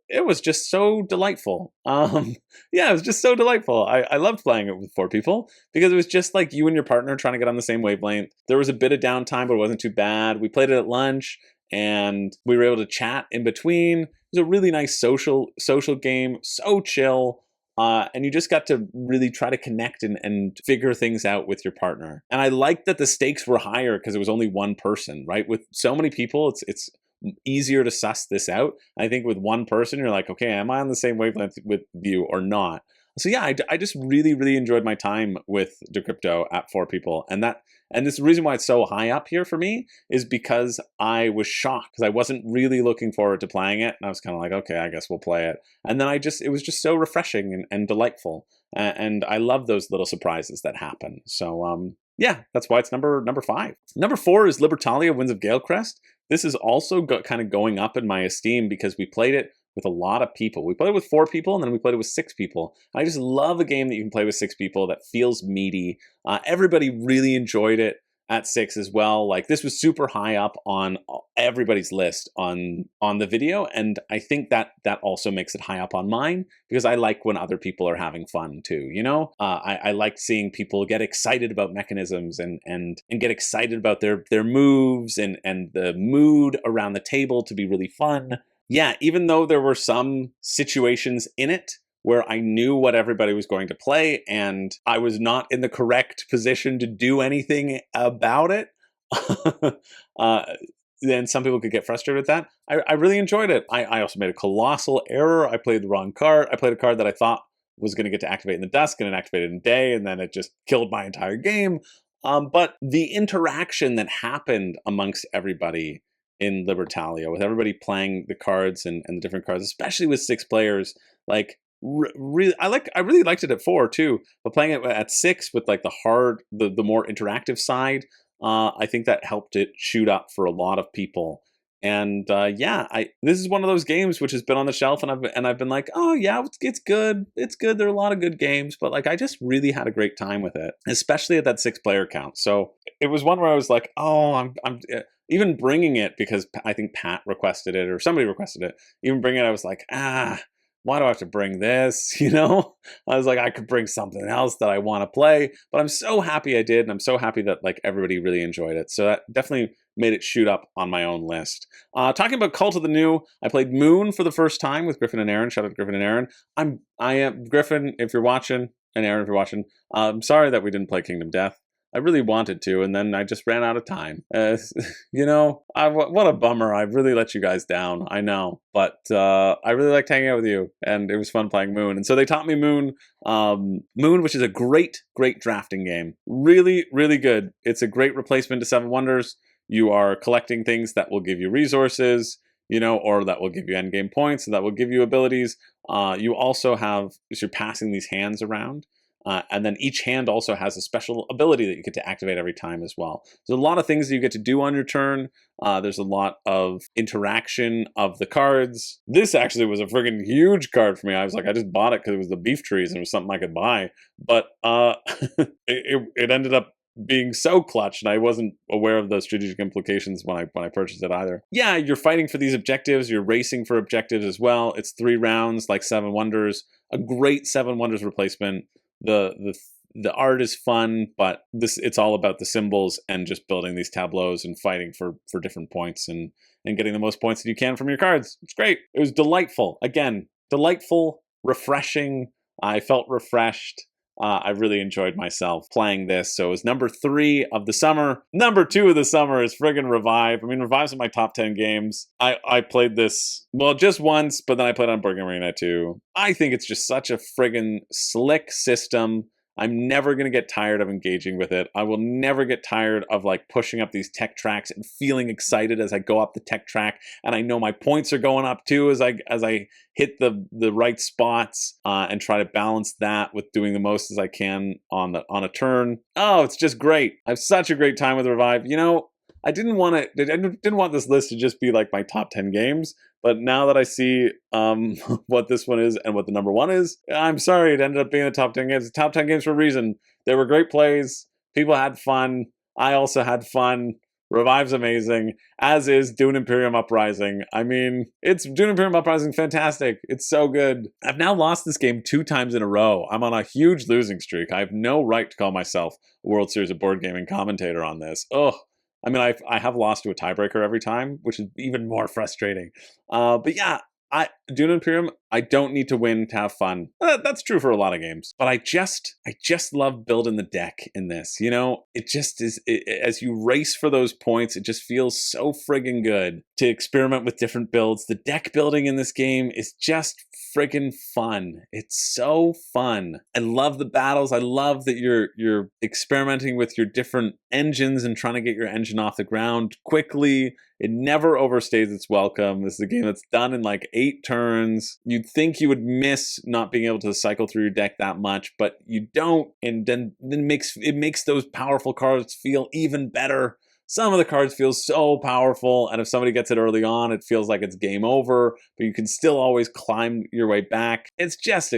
It was just so delightful. Yeah, it was just so delightful. I loved playing it with 4 people because it was just like you and your partner trying to get on the same wavelength. There was a bit of downtime, but it wasn't too bad. We played it at lunch, and we were able to chat in between. It was a really nice social game, so chill. And you just got to really try to connect and figure things out with your partner. And I liked that the stakes were higher because it was only one person, right? With so many people, it's easier to suss this out. I think with one person, you're like, okay, am I on the same wavelength with you or not? So yeah, I just really, really enjoyed my time with Decrypto at 4 people. And this reason why it's so high up here for me is because I was shocked because I wasn't really looking forward to playing it. And I was kind of like, okay, I guess we'll play it. And then it was just so refreshing and delightful. And I love those little surprises that happen. So yeah, that's why it's number 5. Number 4 is Libertalia, Winds of Galecrest. This is also kind of going up in my esteem because we played it with a lot of people. We played it with 4 people, and then we played it with 6 people. I just love a game that you can play with 6 people that feels meaty. Everybody really enjoyed it at 6 as well. Like, this was super high up on everybody's list on the video, and I think that also makes it high up on mine, because I like when other people are having fun too, you know? I like seeing people get excited about mechanisms and get excited about their moves and the mood around the table to be really fun. Yeah, even though there were some situations in it where I knew what everybody was going to play and I was not in the correct position to do anything about it, then some people could get frustrated with that. I really enjoyed it. I also made a colossal error. I played the wrong card. I played a card that I thought was going to get to activate in the dusk, and it activated in day, and then it just killed my entire game. But the interaction that happened amongst everybody in Libertalia, with everybody playing the cards and the different cards, especially with 6 players, like, really, I really liked it at 4 too, but playing it at 6 with like the more interactive side, I think that helped it shoot up for a lot of people. And yeah, this is one of those games which has been on the shelf, and I've been like, oh yeah, it's good, there are a lot of good games, but like, I just really had a great time with it, especially at that 6 player count. So it was one where I was like, oh, I'm even bringing it, because I think Pat requested it or somebody requested it. Even bringing it, I was like, why do I have to bring this? You know, I was like, I could bring something else that I want to play, but I'm so happy I did. And I'm so happy that like everybody really enjoyed it. So that definitely made it shoot up on my own list. Talking about Cult of the New, I played Moon for the first time with Griffin and Aaron. Shout out to Griffin and Aaron. I am Griffin, if you're watching, and Aaron, if you're watching, I'm sorry that we didn't play Kingdom Death. I really wanted to, and then I just ran out of time. You know, what a bummer. I really let you guys down, I know. But I really liked hanging out with you, and it was fun playing Moon. And so they taught me Moon, which is a great drafting game. Really, really good. It's a great replacement to Seven Wonders. You are collecting things that will give you resources, you know, or that will give you endgame points, and that will give you abilities. You also have, as you're passing these hands around, and then each hand also has a special ability that you get to activate every time as well. There's a lot of things that you get to do on your turn. There's a lot of interaction of the cards. This actually was a friggin' huge card for me. I was like, I just bought it because it was the beef trees and it was something I could buy. But it ended up being so clutch, and I wasn't aware of the strategic implications when I purchased it either. Yeah, you're fighting for these objectives. You're racing for objectives as well. It's 3 rounds like Seven Wonders. A great Seven Wonders replacement. The art is fun, but it's all about the symbols and just building these tableaus and fighting for different points and getting the most points that you can from your cards. It's great. It was delightful. Again, delightful, refreshing. I felt refreshed. I really enjoyed myself playing this. So it was number 3 of the summer. Number 2 of the summer is friggin' Revive. I mean, Revive's in my top 10 games. I played this, well, just once, but then I played on Burgundy Arena too. I think it's just such a friggin' slick system. I'm never going to get tired of engaging with it. I will never get tired of like pushing up these tech tracks and feeling excited as I go up the tech track. And I know my points are going up too as I hit the right spots and try to balance that with doing the most as I can on a turn. Oh, it's just great. I have such a great time with Revive. You know, I didn't want this list to just be like my top 10 games, but now that I see what this one is and what the number 1 is, I'm sorry, it ended up being the top 10 games. The top 10 games for a reason. They were great plays. People had fun. I also had fun. Revive's amazing, as is Dune Imperium Uprising. I mean, it's Dune Imperium Uprising, fantastic. It's so good. I've now lost this game 2 times in a row. I'm on a huge losing streak. I have no right to call myself a World Series of Board Gaming commentator on this. Ugh. I mean, I have lost to a tiebreaker every time, which is even more frustrating. But yeah, Dune Imperium, I don't need to win to have fun. That's true for a lot of games. But I just love building the deck in this. You know, it just is, as you race for those points, it just feels so friggin' good to experiment with different builds. The deck building in this game is just friggin' fun. It's so fun. I love the battles. I love that you're experimenting with your different engines and trying to get your engine off the ground quickly. It never overstays its welcome. This is a game that's done in like 8 turns. You'd think you would miss not being able to cycle through your deck that much, but you don't, and then it makes those powerful cards feel even better Some of the cards feel so powerful, and if somebody gets it early on, it feels like it's game over, but you can still always climb your way back. It's just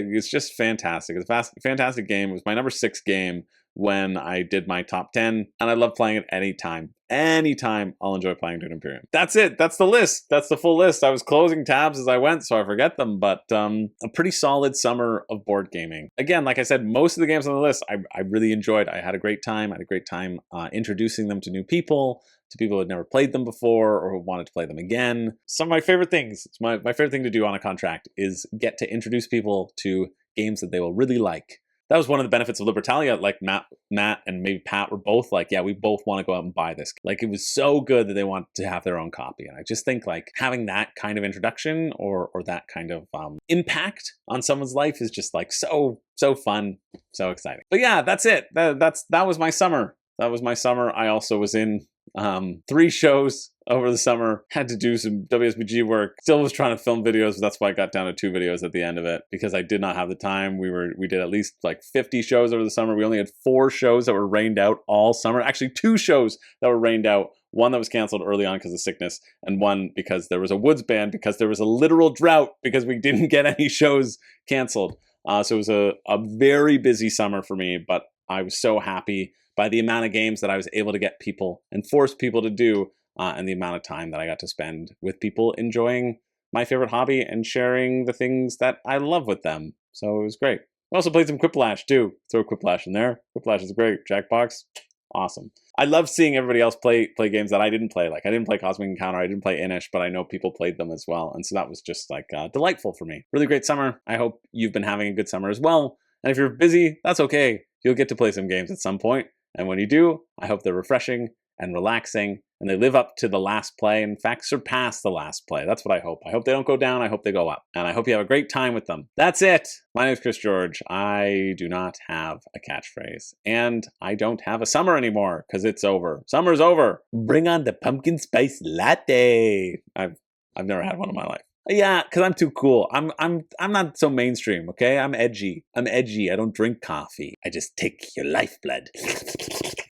fantastic. It's a fantastic game. It was my number 6 game when I did my top 10, and I love playing it anytime. Anytime I'll enjoy playing Dune Imperium. That's it. That's the list. That's the full list. I was closing tabs as I went, so I forget them, but a pretty solid summer of board gaming. Again, like I said, most of the games on the list I really enjoyed. I had a great time. I had a great time introducing them to new people, to people who had never played them before or who wanted to play them again. Some of my favorite things, it's my favorite thing to do on a contract is get to introduce people to games that they will really like. That was one of the benefits of Libertalia. Like Matt and maybe Pat were both like, yeah, we both want to go out and buy this. Like, it was so good that they want to have their own copy. And I just think like having that kind of introduction or that kind of impact on someone's life is just like so fun, so exciting. But yeah, that's it. That was my summer. That was my summer. I also was in 3 shows over the summer, had to do some WSBG work, still was trying to film videos, but that's why I got down to 2 videos at the end of it, because I did not have the time. We did at least like 50 shows over the summer. We only had 4 shows that were rained out all summer. Actually, 2 shows that were rained out. One that was canceled early on because of sickness, and one because there was a woods ban, because there was a literal drought, because we didn't get any shows canceled. So it was a very busy summer for me, but I was so happy by the amount of games that I was able to get people and force people to do, and the amount of time that I got to spend with people enjoying my favorite hobby and sharing the things that I love with them. So it was great. I also played some Quiplash too. Throw Quiplash in there. Quiplash is great. Jackbox, awesome. I love seeing everybody else play games that I didn't play. Like, I didn't play Cosmic Encounter, I didn't play Inish, but I know people played them as well. And so that was just like delightful for me. Really great summer. I hope you've been having a good summer as well. And if you're busy, that's okay. You'll get to play some games at some point. And when you do, I hope they're refreshing and relaxing, and they live up to the last play. In fact, surpass the last play. That's what I hope. I hope they don't go down. I hope they go up. And I hope you have a great time with them. That's it. My name is Chris George. I do not have a catchphrase. And I don't have a summer anymore, because it's over. Summer's over. Bring on the pumpkin spice latte. I've never had one in my life. Yeah, because I'm too cool. I'm not so mainstream, okay? I'm edgy. I don't drink coffee. I just take your lifeblood.